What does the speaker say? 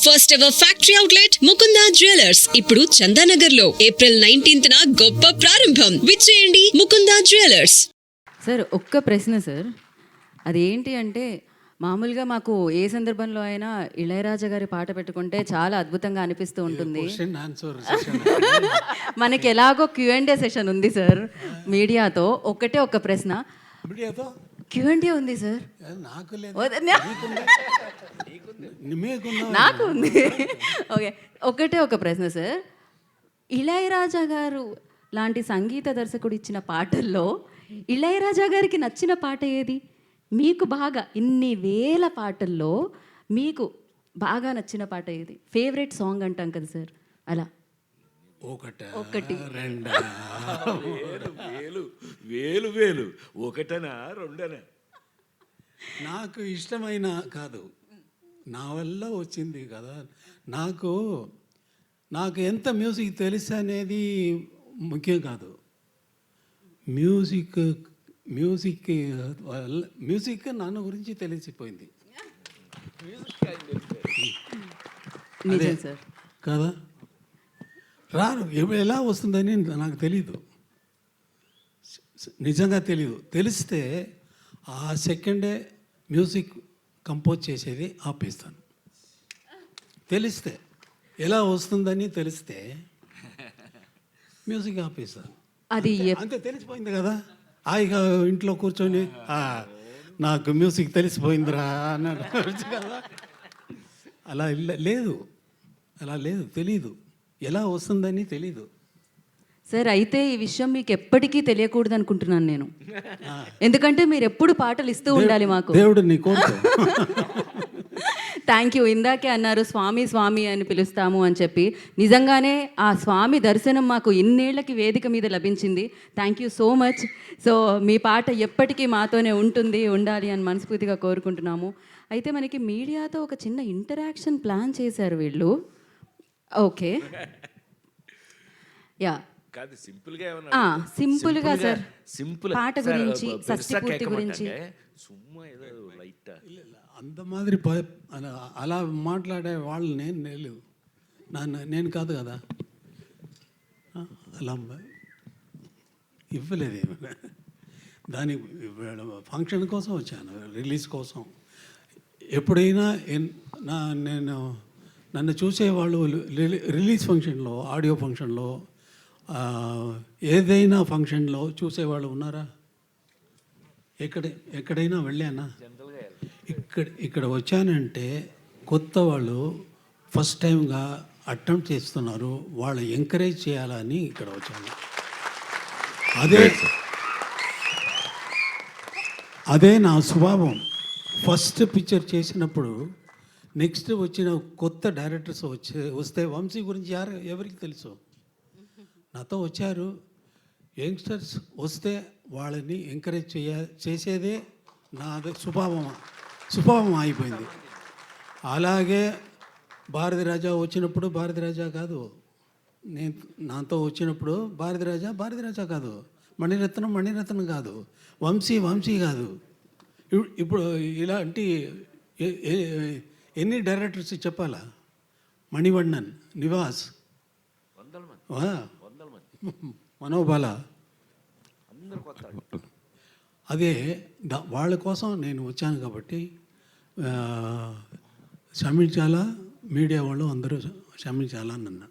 First ever factory outlet Mukunda jewellers ఇప్పుడు చందానగర్ లో April 19th గొప్ప ప్రారంభం. విచ్చేయండి ముకుందా జ్యువెలర్స్. సార్ ఒక్క ప్రశ్న సార్, అదేంటి అంటే మామూలుగా మాకు ఏ సందర్భంలో అయినా ఇళయరాజా గారి పాట పెట్టుకుంటే చాలా అద్భుతంగా అనిపిస్తూ ఉంటుంది. మనకి ఎలాగో Q&A సెషన్ ఉంది సార్ మీడియాతో. ఒకటే ఒక ప్రశ్న, Q&A ఉంది సార్. నాకు ఉంది. ఓకే, ఒకటే ఒక ప్రశ్న సార్, ఇళయరాజా గారు లాంటి సంగీత దర్శకుడు ఇచ్చిన పాటల్లో ఇళయరాజా గారికి నచ్చిన పాట ఏది? మీకు బాగా ఇన్ని వేల పాటల్లో మీకు బాగా నచ్చిన పాట ఏది? ఫేవరెట్ సాంగ్ అంటాం కదా సార్, అలా ఒకటి రెండా వేలు వేలు వేలు ఒకటనా రెండనా? నాకు ఇష్టమైన కాదు, నా వల్ల వచ్చింది కదా. నాకు ఎంత మ్యూజిక్ తెలుసు అనేది ముఖ్యం కాదు. మ్యూజిక్ నాన్న గురించి తెలిసిపోయింది నిజం సార్ కదా. రాను ఎలా వస్తుందని నాకు తెలీదు, నిజంగా తెలీదు. తెలిస్తే ఆ సెకండే మ్యూజిక్ కంపోజ్ చేసేది ఆపేస్తాను. తెలిస్తే ఎలా వస్తుందని తెలిస్తే మ్యూజిక్ ఆపేస్తాను. అది అంతే, తెలిసిపోయింది కదా. హాయిగా ఇంట్లో కూర్చొని నాకు మ్యూజిక్ తెలిసిపోయిందిరా అన్నాడు కదా. అలా లేదు, తెలీదు, ఎలా వస్తుందని తెలీదు సార్. అయితే ఈ విషయం మీకు ఎప్పటికీ తెలియకూడదు అనుకుంటున్నాను నేను, ఎందుకంటే మీరు ఎప్పుడు పాటలు ఇస్తూ ఉండాలి మాకు. దేవుడు నీ కోరుకో. Thank you. ఇందాకే అన్నారు స్వామి స్వామి అని పిలుస్తాము అని చెప్పి, నిజంగానే ఆ స్వామి దర్శనం మాకు ఇన్నేళ్లకి వేదిక మీద లభించింది. Thank you so much. So మీ పాట ఎప్పటికీ మాతోనే ఉండాలి అని మనస్ఫూర్తిగా కోరుకుంటున్నాము. అయితే మనకి మీడియాతో ఒక చిన్న ఇంటరాక్షన్ ప్లాన్ చేశారు వీళ్ళు. ఓకే, యా, సింపుల్గా సార్, పాట గురించి, షష్ఠి గురించి అంత మాదిరి అలా మాట్లాడే వాళ్ళు నేను కాదు కదా. అలా ఇవ్వలేదు, దాని ఫంక్షన్ కోసం వచ్చాను, రిలీజ్ కోసం. ఎప్పుడైనా నన్ను చూసేవాళ్ళు రిలీజ్ ఫంక్షన్లో, ఆడియో ఫంక్షన్లో, ఏదైనా ఫంక్షన్లో చూసేవాళ్ళు ఉన్నారా? ఎక్కడైనా వెళ్ళానా? ఇక్కడ వచ్చానంటే కొత్త వాళ్ళు ఫస్ట్ టైంగా అటెంప్ట్ చేస్తున్నారు, వాళ్ళు ఎంకరేజ్ చేయాలని ఇక్కడ వచ్చాను. అదే నా స్వభావం. ఫస్ట్ పిక్చర్ చేసినప్పుడు నెక్స్ట్ వచ్చిన కొత్త డైరెక్టర్స్ వస్తే వంశీ గురించి ఎవరికి తెలుసు? నాతో వచ్చారు యంగ్స్టర్స్, వస్తే వాళ్ళని ఎంకరేజ్ చేసేదే నా స్వభావం అయిపోయింది. అలాగే భారతి రాజా వచ్చినప్పుడు భారతి రాజా కాదు, నేను నాతో వచ్చినప్పుడు భారతి రాజా కాదు, మణిరత్నం కాదు, వంశీ కాదు. ఇప్పుడు ఇలాంటి ఎన్ని డైరెక్టర్స్ చెప్పాలా? మణివണ്ണన్, నివాస్, మనోబాల, అదే వాళ్ళ కోసం నేను వచ్చాను. కాబట్టి క్షమించాలా, మీడియా వాళ్ళు అందరూ క్షమించాలా అని అన్నా.